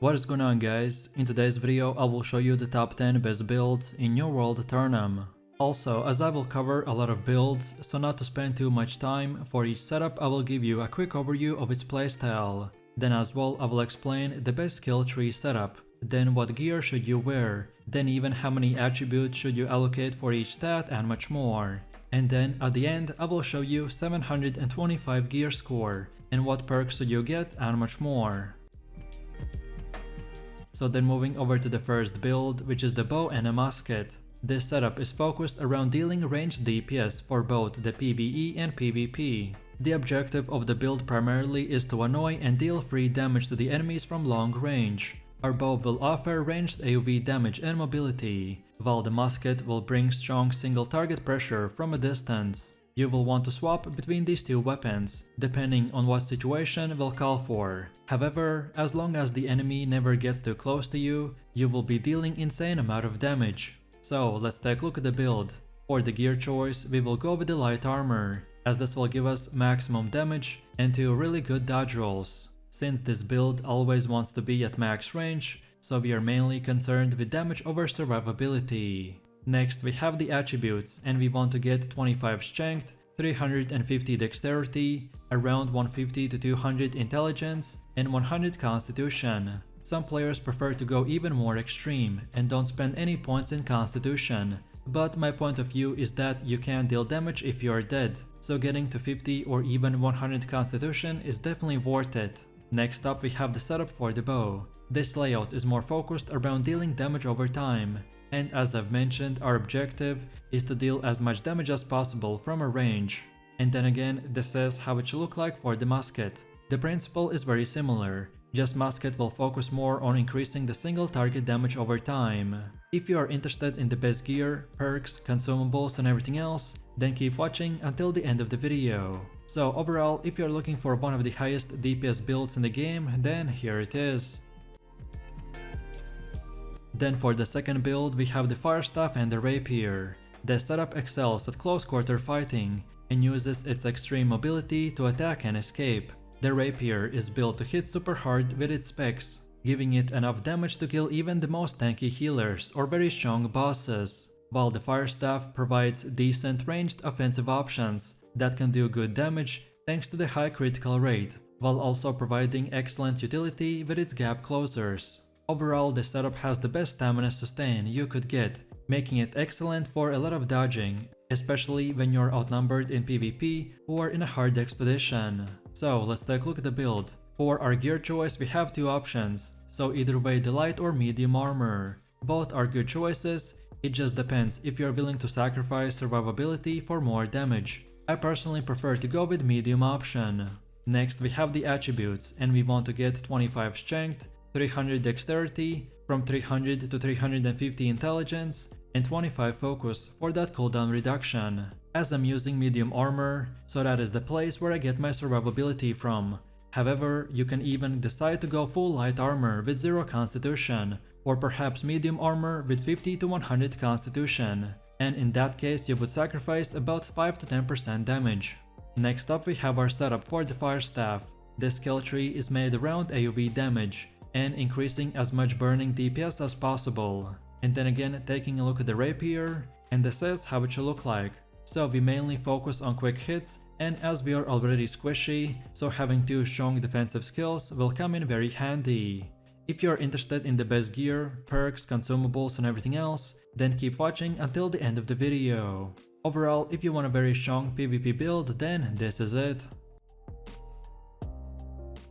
What is going on, guys? In today's video I will show you the top 10 best builds in New World Aeternum. Also, as I will cover a lot of builds, so not to spend too much time, for each setup I will give you a quick overview of its playstyle. Then as well I will explain the best skill tree setup, then what gear should you wear, then even how many attributes should you allocate for each stat and much more. And then at the end I will show you 725 gear score, and what perks should you get and much more. So then moving over to the first build, which is the bow and a musket. This setup is focused around dealing ranged DPS for both the PvE and PvP. The objective of the build primarily is to annoy and deal free damage to the enemies from long range. Our bow will offer ranged AoE damage and mobility, while the musket will bring strong single target pressure from a distance. You will want to swap between these two weapons, depending on what situation will call for. However, as long as the enemy never gets too close to you, you will be dealing insane amount of damage. So let's take a look at the build. For the gear choice, we will go with the light armor, as this will give us maximum damage and 2 really good dodge rolls. Since this build always wants to be at max range, so we are mainly concerned with damage over survivability. Next we have the attributes, and we want to get 25 strength, 350 dexterity, around 150 to 200 intelligence, and 100 constitution. Some players prefer to go even more extreme and don't spend any points in constitution, but my point of view is that you can deal damage if you are dead, so getting to 50 or even 100 constitution is definitely worth it. Next up we have the setup for the bow. This layout is more focused around dealing damage over time, and as I've mentioned, our objective is to deal as much damage as possible from a range. And then again, this is how it should look like for the musket. The principle is very similar, just musket will focus more on increasing the single target damage over time. If you are interested in the best gear, perks, consumables and everything else, then keep watching until the end of the video. So overall, if you are looking for one of the highest DPS builds in the game, then here it is. Then for the second build we have the fire staff and the rapier. The setup excels at close quarter fighting and uses its extreme mobility to attack and escape. The rapier is built to hit super hard with its specs, giving it enough damage to kill even the most tanky healers or very strong bosses, while the fire staff provides decent ranged offensive options that can do good damage thanks to the high critical rate, while also providing excellent utility with its gap closers. Overall, this setup has the best stamina sustain you could get, making it excellent for a lot of dodging, especially when you're outnumbered in PvP or in a hard expedition. So let's take a look at the build. For our gear choice we have 2 options, so either way the light or medium armor. Both are good choices, it just depends if you're willing to sacrifice survivability for more damage. I personally prefer to go with medium option. Next we have the attributes, and we want to get 25 strength, 300 dexterity, from 300 to 350 intelligence, and 25 focus for that cooldown reduction. As I'm using medium armor, so that is the place where I get my survivability from. However, you can even decide to go full light armor with 0 constitution, or perhaps medium armor with 50 to 100 constitution, and in that case you would sacrifice about 5 to 10% damage. Next up we have our setup for the fire staff. This skill tree is made around AoE damage, and increasing as much burning DPS as possible. And then again taking a look at the rapier, and this is how it should look like. So we mainly focus on quick hits, and as we are already squishy, so having 2 strong defensive skills will come in very handy. If you are interested in the best gear, perks, consumables and everything else, then keep watching until the end of the video. Overall, if you want a very strong PvP build, then this is it.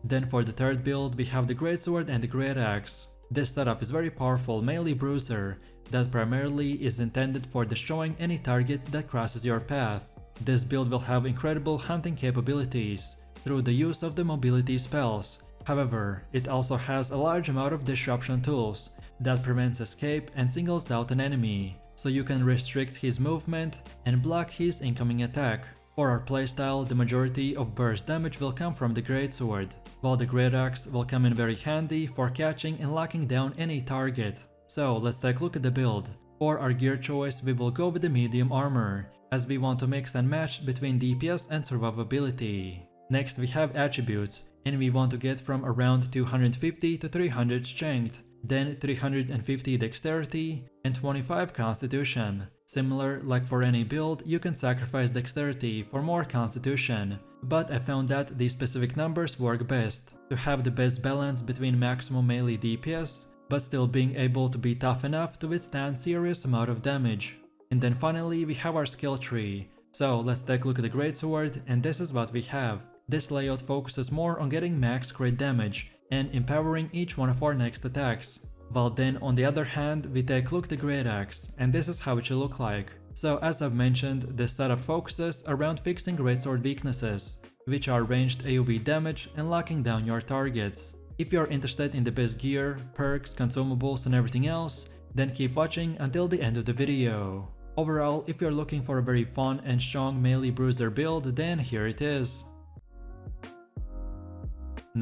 Then for the third build we have the Greatsword and the Great Axe. This setup is very powerful melee bruiser that primarily is intended for destroying any target that crosses your path. This build will have incredible hunting capabilities through the use of the mobility spells. However, it also has a large amount of disruption tools that prevents escape and singles out an enemy, so you can restrict his movement and block his incoming attack. For our playstyle, the majority of burst damage will come from the Greatsword, while the Great Axe will come in very handy for catching and locking down any target. So let's take a look at the build. For our gear choice we will go with the medium armor, as we want to mix and match between DPS and survivability. Next we have attributes, and we want to get from around 250 to 300 strength, then 350 dexterity, and 25 constitution. Similar like for any build, you can sacrifice dexterity for more constitution, but I found that these specific numbers work best to have the best balance between maximum melee DPS, but still being able to be tough enough to withstand serious amount of damage. And then finally we have our skill tree. So let's take a look at the Greatsword, and this is what we have. This layout focuses more on getting max crit damage and empowering each one of our next attacks. While then on the other hand we take a look at the Great Axe, and this is how it should look like. So as I've mentioned, this setup focuses around fixing Greatsword weaknesses, which are ranged AoE damage and locking down your targets. If you're interested in the best gear, perks, consumables and everything else, then keep watching until the end of the video. Overall, if you're looking for a very fun and strong melee bruiser build, then here it is.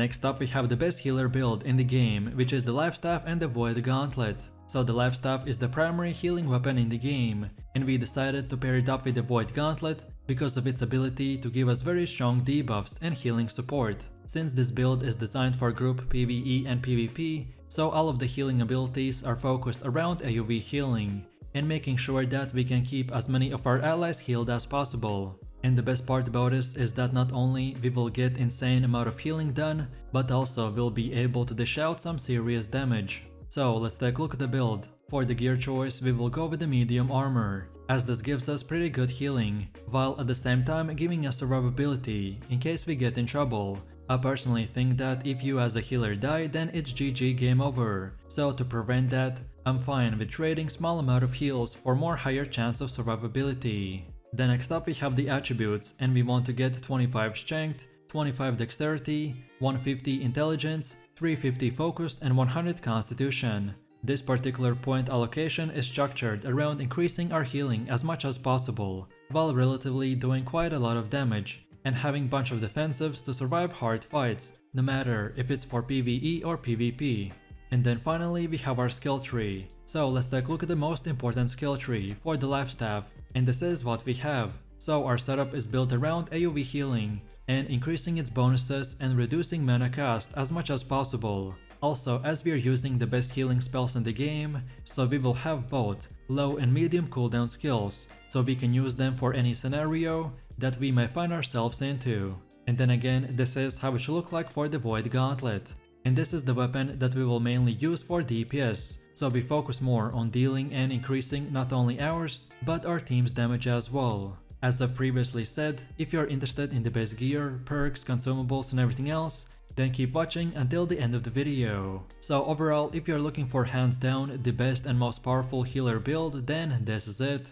Next up we have the best healer build in the game, which is the Life Staff and the Void Gauntlet. So the Life Staff is the primary healing weapon in the game, and we decided to pair it up with the Void Gauntlet because of its ability to give us very strong debuffs and healing support. Since this build is designed for group PvE and PvP, so all of the healing abilities are focused around AoE healing, and making sure that we can keep as many of our allies healed as possible. And the best part about this is that not only we will get insane amount of healing done, but also we'll be able to dish out some serious damage. So let's take a look at the build. For the gear choice we will go with the medium armor, as this gives us pretty good healing, while at the same time giving us survivability in case we get in trouble. I personally think that if you as a healer die, then it's GG, game over. So to prevent that, I'm fine with trading small amount of heals for more higher chance of survivability. Then next up we have the attributes, and we want to get 25 strength, 25 dexterity, 150 intelligence, 350 focus and 100 constitution. This particular point allocation is structured around increasing our healing as much as possible, while relatively doing quite a lot of damage, and having bunch of defensives to survive hard fights, no matter if it's for PvE or PvP. And then finally we have our skill tree. So let's take a look at the most important skill tree for the Life Staff, and this is what we have. So our setup is built around AoE healing and increasing its bonuses and reducing mana cost as much as possible. Also, as we are using the best healing spells in the game, so we will have both low and medium cooldown skills, so we can use them for any scenario that we may find ourselves into. And then again, this is how it should look like for the Void Gauntlet. And this is the weapon that we will mainly use for DPS, so we focus more on dealing and increasing not only ours, but our team's damage as well. As I've previously said, if you're interested in the best gear, perks, consumables and everything else, then keep watching until the end of the video. So overall, if you're looking for hands down the best and most powerful healer build, then this is it.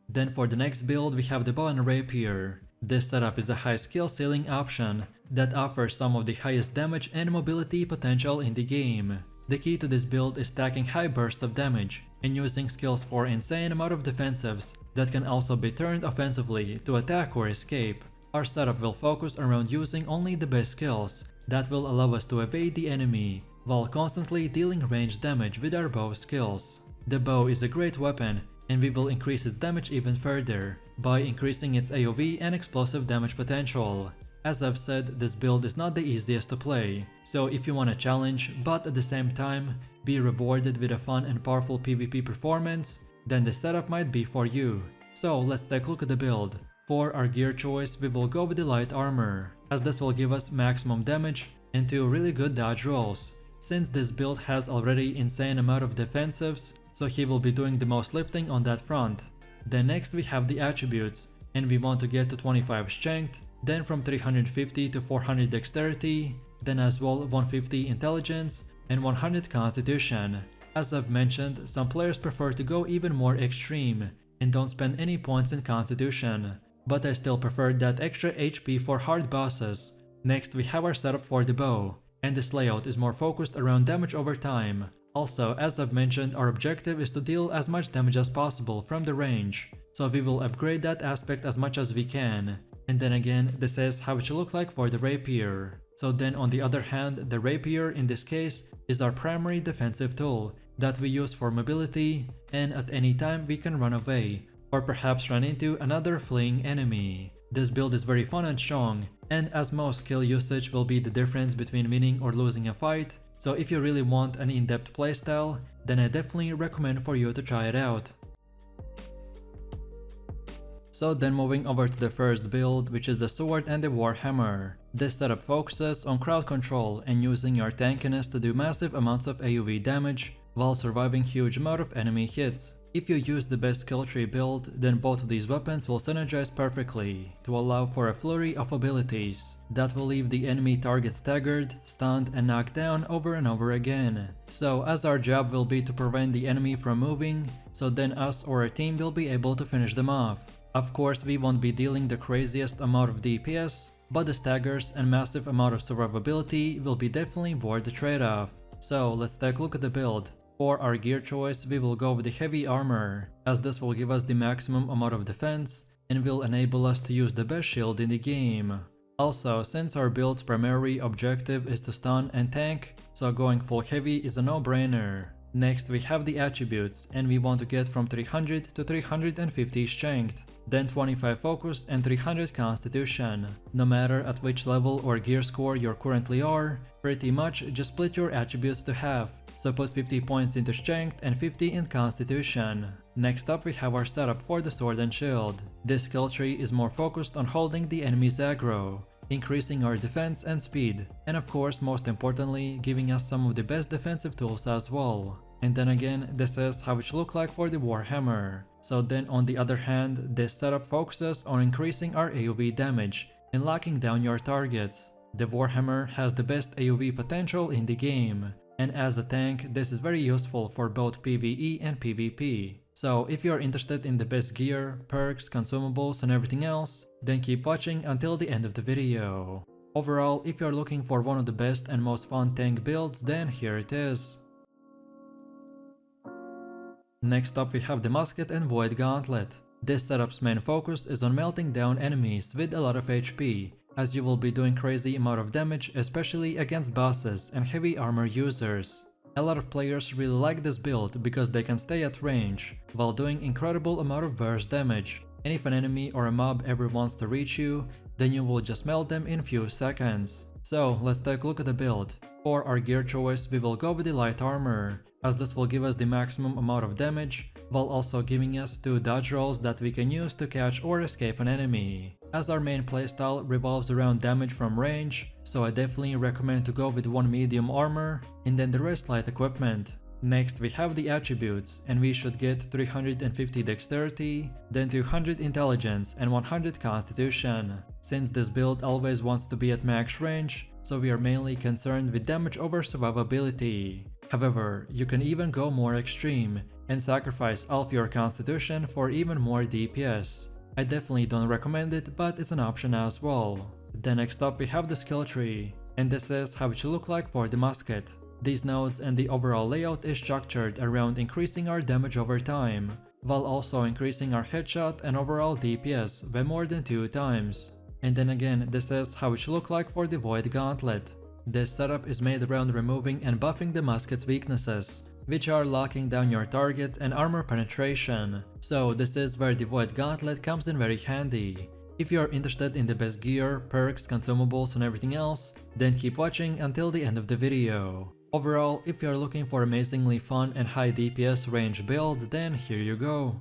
Then for the next build we have the bow and rapier. This setup is a high skill ceiling option that offers some of the highest damage and mobility potential in the game. The key to this build is stacking high bursts of damage and using skills for insane amount of defensives that can also be turned offensively to attack or escape. Our setup will focus around using only the best skills that will allow us to evade the enemy, while constantly dealing ranged damage with our bow skills. The bow is a great weapon, and we will increase its damage even further by increasing its AoE and explosive damage potential. As I've said, this build is not the easiest to play, so if you want a challenge but at the same time be rewarded with a fun and powerful PvP performance, then this setup might be for you. So let's take a look at the build. For our gear choice we will go with the light armor, as this will give us maximum damage and 2 really good dodge rolls. Since this build has already insane amount of defensives, so he will be doing the most lifting on that front. Then next we have the attributes, and we want to get to 25 strength, then from 350 to 400 dexterity, then as well 150 intelligence and 100 constitution. As I've mentioned, some players prefer to go even more extreme and don't spend any points in constitution, but I still prefer that extra HP for hard bosses. Next we have our setup for the bow, and this layout is more focused around damage over time. Also, as I've mentioned, our objective is to deal as much damage as possible from the range, so we will upgrade that aspect as much as we can. And then again, this is how it should look like for the rapier. So then on the other hand, the rapier in this case is our primary defensive tool that we use for mobility, and at any time we can run away, or perhaps run into another fleeing enemy. This build is very fun and strong, and as most skill usage will be the difference between winning or losing a fight, so if you really want an in-depth playstyle, then I definitely recommend for you to try it out. So then moving over to the first build, which is the sword and the warhammer. This setup focuses on crowd control and using your tankiness to do massive amounts of AoE damage while surviving huge amount of enemy hits. If you use the best skill tree build, then both of these weapons will synergize perfectly to allow for a flurry of abilities that will leave the enemy target staggered, stunned and knocked down over and over again. So as our job will be to prevent the enemy from moving, so then us or our team will be able to finish them off. Of course, we won't be dealing the craziest amount of DPS, but the staggers and massive amount of survivability will be definitely worth the trade-off. So let's take a look at the build. For our gear choice, we will go with the heavy armor, as this will give us the maximum amount of defense and will enable us to use the best shield in the game. Also, since our build's primary objective is to stun and tank, so going full heavy is a no-brainer. Next we have the attributes, and we want to get from 300 to 350 strength, then 25 focus and 300 constitution. No matter at which level or gear score you currently are, pretty much just split your attributes to half, so put 50 points into strength and 50 in constitution. Next up we have our setup for the sword and shield. This skill tree is more focused on holding the enemy's aggro, increasing our defense and speed, and of course most importantly giving us some of the best defensive tools as well. And then again, this is how it should look like for the warhammer. So then on the other hand, this setup focuses on increasing our AoE damage and locking down your targets. The warhammer has the best AoE potential in the game, and as a tank this is very useful for both PvE and PvP. So if you are interested in the best gear, perks, consumables and everything else, then keep watching until the end of the video. Overall, if you are looking for one of the best and most fun tank builds, then here it is. Next up we have the Musket and Void Gauntlet. This setup's main focus is on melting down enemies with a lot of HP, as you will be doing crazy amount of damage, especially against bosses and heavy armor users. A lot of players really like this build because they can stay at range while doing incredible amount of burst damage, and if an enemy or a mob ever wants to reach you, then you will just melt them in few seconds. So let's take a look at the build. For our gear choice we will go with the light armor, as this will give us the maximum amount of damage, while also giving us 2 dodge rolls that we can use to catch or escape an enemy. As our main playstyle revolves around damage from range, so I definitely recommend to go with 1 medium armor and then the rest light equipment. Next we have the attributes, and we should get 350 dexterity, then 200 intelligence and 100 constitution. Since this build always wants to be at max range, so we are mainly concerned with damage over survivability. However, you can even go more extreme and sacrifice all of your constitution for even more DPS. I definitely don't recommend it, but it's an option as well. Then next up we have the skill tree, and this is how it should look like for the musket. These nodes and the overall layout is structured around increasing our damage over time, while also increasing our headshot and overall DPS by more than 2 times. And then again, this is how it should look like for the Void Gauntlet. This setup is made around removing and buffing the musket's weaknesses, which are locking down your target and armor penetration. So this is where the Void Gauntlet comes in very handy. If you are interested in the best gear, perks, consumables and everything else, then keep watching until the end of the video. Overall, if you are looking for amazingly fun and high DPS range build, then here you go.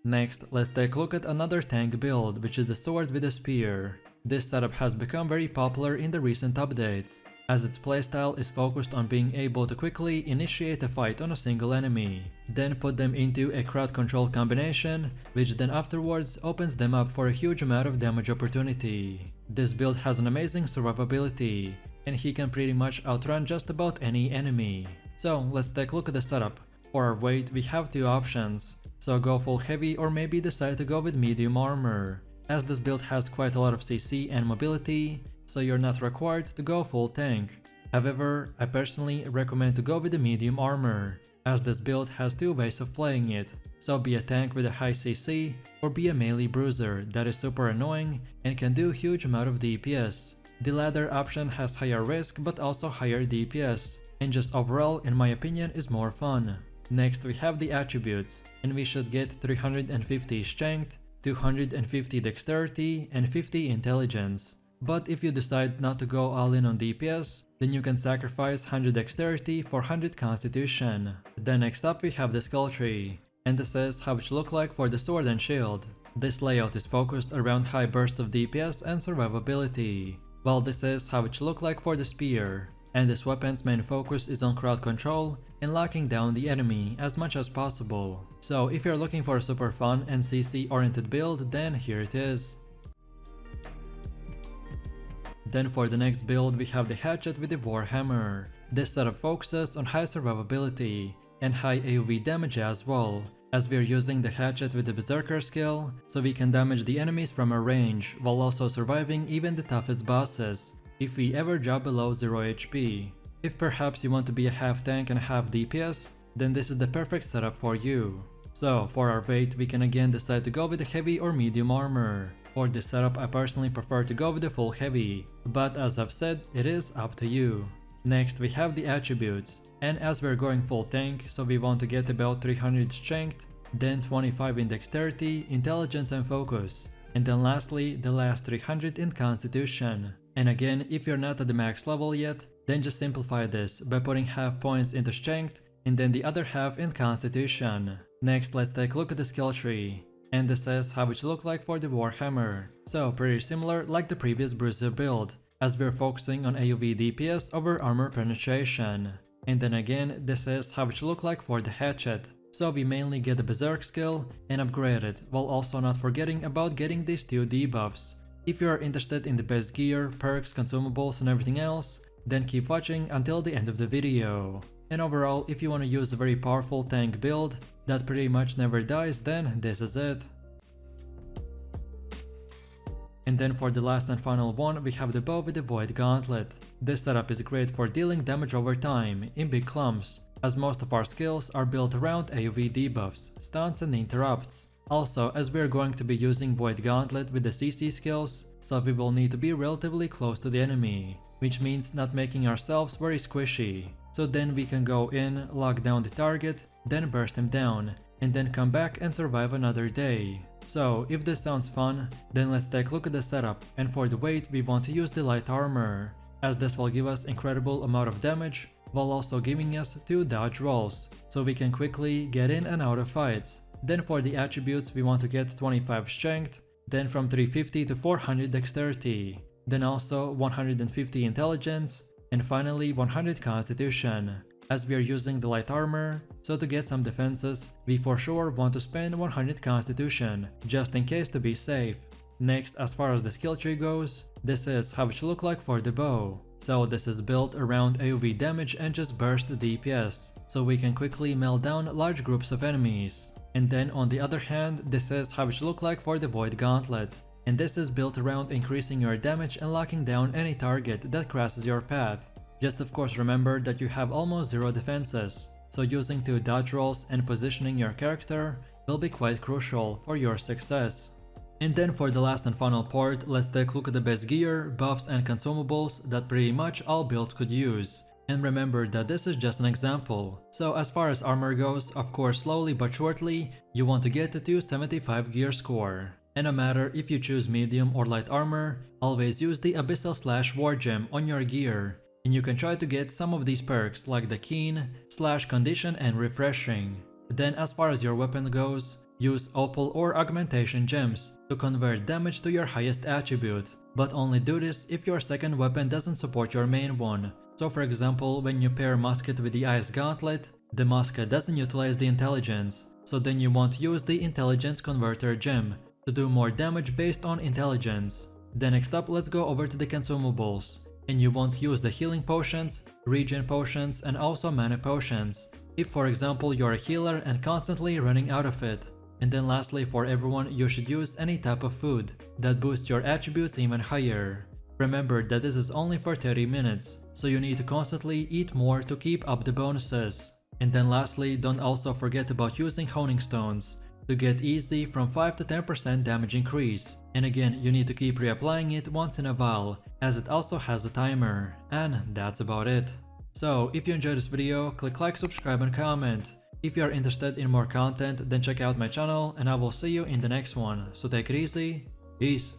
Next, let's take a look at another tank build, which is the sword with a spear. This setup has become very popular in the recent updates, as its playstyle is focused on being able to quickly initiate a fight on a single enemy, then put them into a crowd control combination, which then afterwards opens them up for a huge amount of damage opportunity. This build has an amazing survivability, and he can pretty much outrun just about any enemy. So let's take a look at the setup. For our weight we have 2 options, so go full heavy or maybe decide to go with medium armor, as this build has quite a lot of CC and mobility, so you're not required to go full tank. However, I personally recommend to go with the medium armor, as this build has 2 ways of playing it, so be a tank with a high CC or be a melee bruiser that is super annoying and can do huge amount of DPS. The latter option has higher risk but also higher DPS, and just overall in my opinion is more fun. Next we have the attributes, and we should get 350 strength, 250 dexterity, and 50 intelligence. But if you decide not to go all in on DPS, then you can sacrifice 100 dexterity for 100 constitution. Then next up we have the skill tree, and this is how it should look like for the sword and shield. This layout is focused around high bursts of DPS and survivability, while this is how it should look like for the spear. And this weapon's main focus is on crowd control and locking down the enemy as much as possible. So if you're looking for a super fun and CC oriented build, then here it is. Then for the next build we have the Hatchet with the warhammer. This setup focuses on high survivability and high AoV damage as well, as we are using the Hatchet with the berserker skill, so we can damage the enemies from a range while also surviving even the toughest bosses if we ever drop below 0 HP. If perhaps you want to be a half tank and half DPS, then this is the perfect setup for you. So for our weight we can again decide to go with the heavy or medium armor. For this setup I personally prefer to go with the full heavy, but as I've said, it is up to you. Next we have the attributes, and as we're going full tank, so we want to get about 300 strength, then 25 in dexterity, intelligence and focus, and then lastly the last 300 in constitution. And again, if you're not at the max level yet, then just simplify this by putting half points into strength and then the other half in constitution. Next, let's take a look at the skill tree. And this is how it should look like for the warhammer. So pretty similar like the previous bruiser build, as we're focusing on AoV DPS over armor penetration. And then again, this is how it should look like for the hatchet. So we mainly get the berserk skill and upgrade it, while also not forgetting about getting these two debuffs. If you are interested in the best gear, perks, consumables and everything else, then keep watching until the end of the video. And overall, if you want to use a very powerful tank build that pretty much never dies, then this is it. And then for the last and final one, we have the bow with the void gauntlet. This setup is great for dealing damage over time in big clumps, as most of our skills are built around AoV debuffs, stuns and interrupts. Also, as we are going to be using Void Gauntlet with the CC skills, so we will need to be relatively close to the enemy, which means not making ourselves very squishy. So then we can go in, lock down the target, then burst him down, and then come back and survive another day. So if this sounds fun, then let's take a look at the setup, and for the weight we want to use the light armor, as this will give us incredible amount of damage, while also giving us 2 dodge rolls, so we can quickly get in and out of fights. Then for the attributes we want to get 25 strength, then from 350 to 400 dexterity, then also 150 intelligence, and finally 100 constitution. As we are using the light armor, so to get some defenses, we for sure want to spend 100 constitution, just in case to be safe. Next, as far as the skill tree goes, this is how it should look like for the bow. So this is built around AoV damage and just burst DPS, so we can quickly melt down large groups of enemies. And then on the other hand, this is how it should look like for the Void Gauntlet. And this is built around increasing your damage and locking down any target that crosses your path. Just of course remember that you have almost 0 defenses, so using 2 dodge rolls and positioning your character will be quite crucial for your success. And then for the last and final part, let's take a look at the best gear, buffs and consumables that pretty much all builds could use. And remember that this is just an example. So as far as armor goes, of course slowly but surely, you want to get to 275 gear score. And no matter if you choose medium or light armor, always use the Abyssal / War Gem on your gear. And you can try to get some of these perks like the Keen, / Condition and Refreshing. Then as far as your weapon goes, use Opal or Augmentation Gems to convert damage to your highest attribute. But only do this if your second weapon doesn't support your main one. So for example, when you pair Musket with the Ice Gauntlet, the Musket doesn't utilize the intelligence, so then you want to use the Intelligence Converter gem to do more damage based on intelligence. Then next up, let's go over to the consumables, and you want to use the healing potions, regen potions and also mana potions, if for example you're a healer and constantly running out of it. And then lastly, for everyone, you should use any type of food that boosts your attributes even higher. Remember that this is only for 30 minutes, so you need to constantly eat more to keep up the bonuses. And then lastly, don't also forget about using honing stones to get easy from 5 to 10% damage increase. And again, you need to keep reapplying it once in a while, as it also has a timer. And that's about it. So if you enjoyed this video, click like, subscribe and comment. If you are interested in more content, then check out my channel and I will see you in the next one. So take it easy, peace.